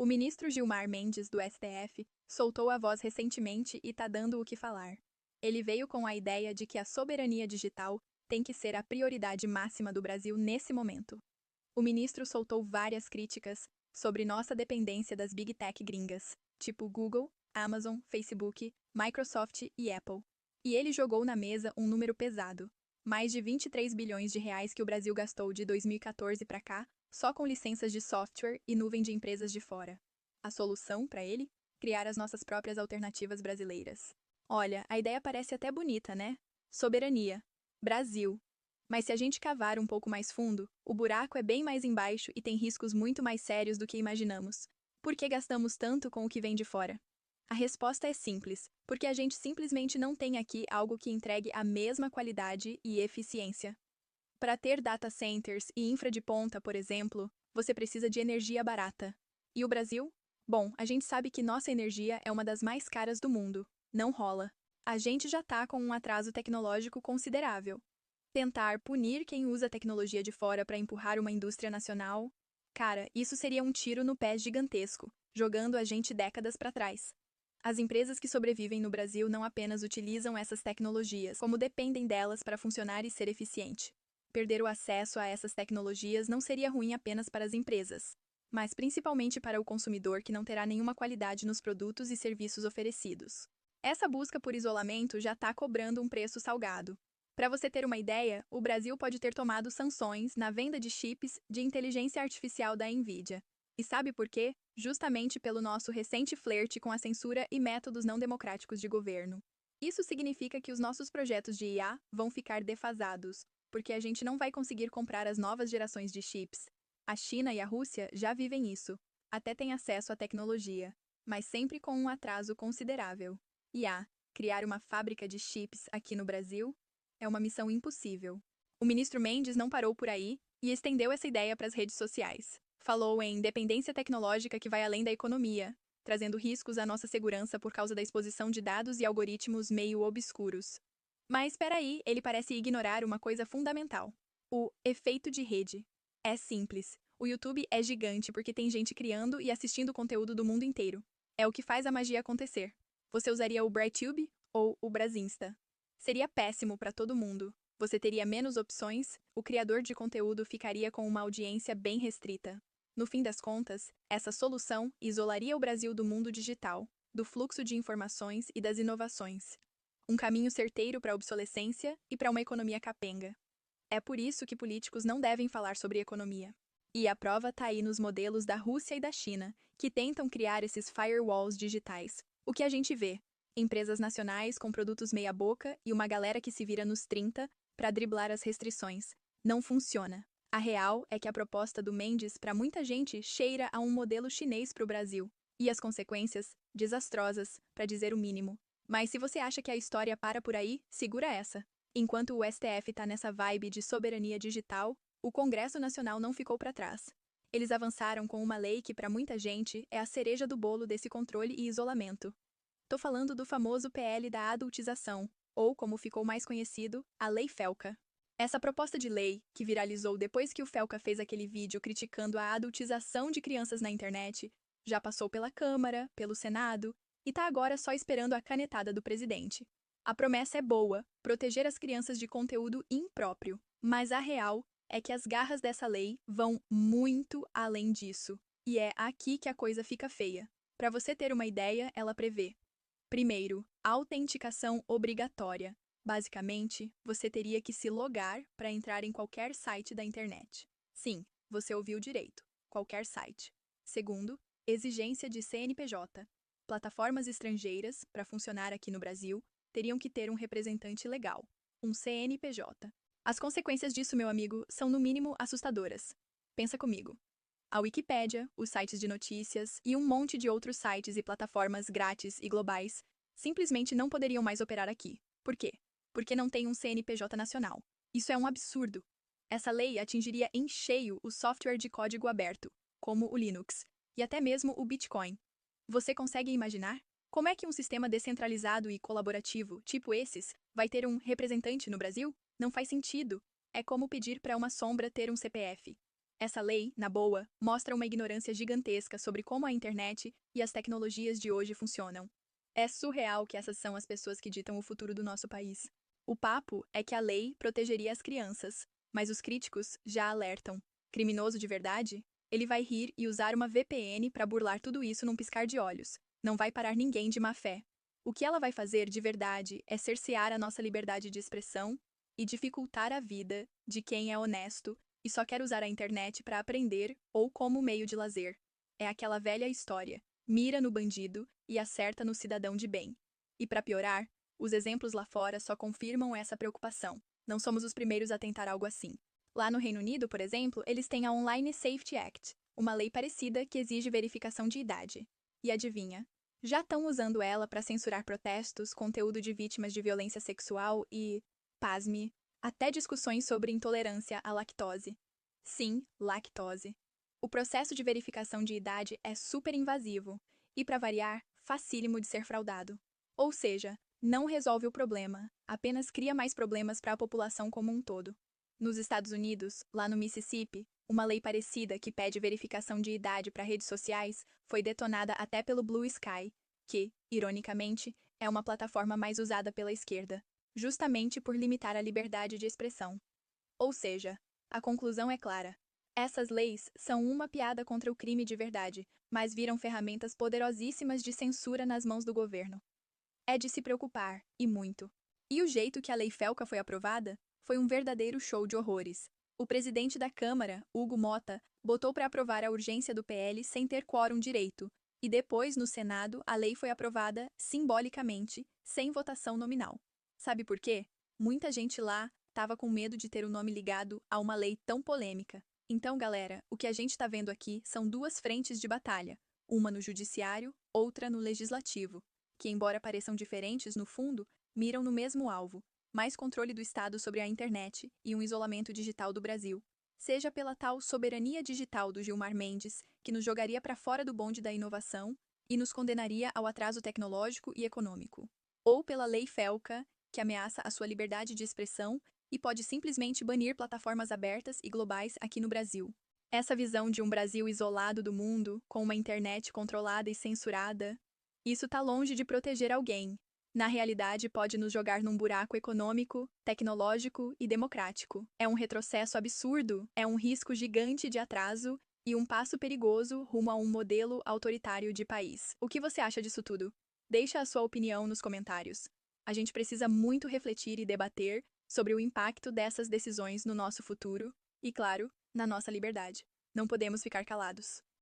O ministro Gilmar Mendes, do STF, soltou a voz recentemente e tá dando o que falar. Ele veio com a ideia de que a soberania digital tem que ser a prioridade máxima do Brasil nesse momento. O ministro soltou várias críticas sobre nossa dependência das Big Tech gringas, tipo Google, Amazon, Facebook, Microsoft e Apple. E ele jogou na mesa um número pesado. Mais de 23 bilhões de reais que o Brasil gastou de 2014 para cá, só com licenças de software e nuvem de empresas de fora. A solução, para ele? Criar as nossas próprias alternativas brasileiras. Olha, a ideia parece até bonita, né? Soberania. Brasil. Mas se a gente cavar um pouco mais fundo, o buraco é bem mais embaixo e tem riscos muito mais sérios do que imaginamos. Por que gastamos tanto com o que vem de fora? A resposta é simples, porque a gente simplesmente não tem aqui algo que entregue a mesma qualidade e eficiência. Para ter data centers e infra de ponta, por exemplo, você precisa de energia barata. E o Brasil? Bom, a gente sabe que nossa energia é uma das mais caras do mundo. Não rola. A gente já tá com um atraso tecnológico considerável. Tentar punir quem usa tecnologia de fora para empurrar uma indústria nacional? Cara, isso seria um tiro no pé gigantesco, jogando a gente décadas para trás. As empresas que sobrevivem no Brasil não apenas utilizam essas tecnologias, como dependem delas para funcionar e ser eficiente. Perder o acesso a essas tecnologias não seria ruim apenas para as empresas, mas principalmente para o consumidor que não terá nenhuma qualidade nos produtos e serviços oferecidos. Essa busca por isolamento já está cobrando um preço salgado. Para você ter uma ideia, o Brasil pode ter tomado sanções na venda de chips de inteligência artificial da Nvidia. E sabe por quê? Justamente pelo nosso recente flerte com a censura e métodos não democráticos de governo. Isso significa que os nossos projetos de IA vão ficar defasados, porque a gente não vai conseguir comprar as novas gerações de chips. A China e a Rússia já vivem isso, até têm acesso à tecnologia, mas sempre com um atraso considerável. IA, criar uma fábrica de chips aqui no Brasil? É uma missão impossível. O ministro Mendes não parou por aí e estendeu essa ideia para as redes sociais. Falou em dependência tecnológica que vai além da economia, trazendo riscos à nossa segurança por causa da exposição de dados e algoritmos meio obscuros. Mas espera aí, ele parece ignorar uma coisa fundamental: o efeito de rede. É simples. O YouTube é gigante porque tem gente criando e assistindo conteúdo do mundo inteiro. É o que faz a magia acontecer. Você usaria o BrightTube ou o Brasinsta? Seria péssimo para todo mundo. Você teria menos opções, o criador de conteúdo ficaria com uma audiência bem restrita. No fim das contas, essa solução isolaria o Brasil do mundo digital, do fluxo de informações e das inovações. Um caminho certeiro para a obsolescência e para uma economia capenga. É por isso que políticos não devem falar sobre economia. E a prova está aí nos modelos da Rússia e da China, que tentam criar esses firewalls digitais. O que a gente vê? Empresas nacionais com produtos meia-boca e uma galera que se vira nos 30 para driblar as restrições. Não funciona. A real é que a proposta do Mendes para muita gente cheira a um modelo chinês para o Brasil. E as consequências? Desastrosas, para dizer o mínimo. Mas se você acha que a história para por aí, segura essa. Enquanto o STF está nessa vibe de soberania digital, o Congresso Nacional não ficou para trás. Eles avançaram com uma lei que, para muita gente, é a cereja do bolo desse controle e isolamento. Tô falando do famoso PL da adultização, ou, como ficou mais conhecido, a Lei Felca. Essa proposta de lei, que viralizou depois que o Felca fez aquele vídeo criticando a adultização de crianças na internet, já passou pela Câmara, pelo Senado, e tá agora só esperando a canetada do presidente. A promessa é boa, proteger as crianças de conteúdo impróprio, mas a real é que as garras dessa lei vão muito além disso. E é aqui que a coisa fica feia. Para você ter uma ideia, ela prevê: primeiro, autenticação obrigatória. Basicamente, você teria que se logar para entrar em qualquer site da internet. Sim, você ouviu direito, qualquer site. Segundo, exigência de CNPJ. Plataformas estrangeiras, para funcionar aqui no Brasil, teriam que ter um representante legal, um CNPJ. As consequências disso, meu amigo, são no mínimo assustadoras. Pensa comigo. A Wikipédia, os sites de notícias e um monte de outros sites e plataformas grátis e globais simplesmente não poderiam mais operar aqui. Por quê? Porque não tem um CNPJ nacional. Isso é um absurdo. Essa lei atingiria em cheio o software de código aberto, como o Linux, e até mesmo o Bitcoin. Você consegue imaginar? Como é que um sistema descentralizado e colaborativo, tipo esses, vai ter um representante no Brasil? Não faz sentido. É como pedir para uma sombra ter um CPF. Essa lei, na boa, mostra uma ignorância gigantesca sobre como a internet e as tecnologias de hoje funcionam. É surreal que essas são as pessoas que ditam o futuro do nosso país. O papo é que a lei protegeria as crianças, mas os críticos já alertam. Criminoso de verdade? Ele vai rir e usar uma VPN para burlar tudo isso num piscar de olhos. Não vai parar ninguém de má fé. O que ela vai fazer de verdade é cercear a nossa liberdade de expressão e dificultar a vida de quem é honesto e só quer usar a internet para aprender ou como meio de lazer. É aquela velha história: mira no bandido e acerta no cidadão de bem. E para piorar, os exemplos lá fora só confirmam essa preocupação. Não somos os primeiros a tentar algo assim. Lá no Reino Unido, por exemplo, eles têm a Online Safety Act, uma lei parecida que exige verificação de idade. E adivinha? Já estão usando ela para censurar protestos, conteúdo de vítimas de violência sexual e, pasme, até discussões sobre intolerância à lactose. Sim, lactose. O processo de verificação de idade é super invasivo e, para variar, facílimo de ser fraudado. Ou seja, não resolve o problema, apenas cria mais problemas para a população como um todo. Nos Estados Unidos, lá no Mississippi, uma lei parecida que pede verificação de idade para redes sociais foi detonada até pelo Blue Sky, que, ironicamente, é uma plataforma mais usada pela esquerda, justamente por limitar a liberdade de expressão. Ou seja, a conclusão é clara. Essas leis são uma piada contra o crime de verdade, mas viram ferramentas poderosíssimas de censura nas mãos do governo. É de se preocupar, e muito. E o jeito que a Lei Felca foi aprovada foi um verdadeiro show de horrores. O presidente da Câmara, Hugo Mota, botou para aprovar a urgência do PL sem ter quórum direito, e depois, no Senado, a lei foi aprovada simbolicamente, sem votação nominal. Sabe por quê? Muita gente lá estava com medo de ter o nome ligado a uma lei tão polêmica. Então, galera, o que a gente está vendo aqui são duas frentes de batalha, uma no judiciário, outra no legislativo, que, embora pareçam diferentes no fundo, miram no mesmo alvo: mais controle do Estado sobre a internet e um isolamento digital do Brasil. Seja pela tal soberania digital do Gilmar Mendes, que nos jogaria para fora do bonde da inovação e nos condenaria ao atraso tecnológico e econômico, ou pela Lei Felca, que ameaça a sua liberdade de expressão e pode simplesmente banir plataformas abertas e globais aqui no Brasil. Essa visão de um Brasil isolado do mundo, com uma internet controlada e censurada, isso está longe de proteger alguém. Na realidade, pode nos jogar num buraco econômico, tecnológico e democrático. É um retrocesso absurdo, é um risco gigante de atraso e um passo perigoso rumo a um modelo autoritário de país. O que você acha disso tudo? Deixa a sua opinião nos comentários. A gente precisa muito refletir e debater sobre o impacto dessas decisões no nosso futuro e, claro, na nossa liberdade. Não podemos ficar calados.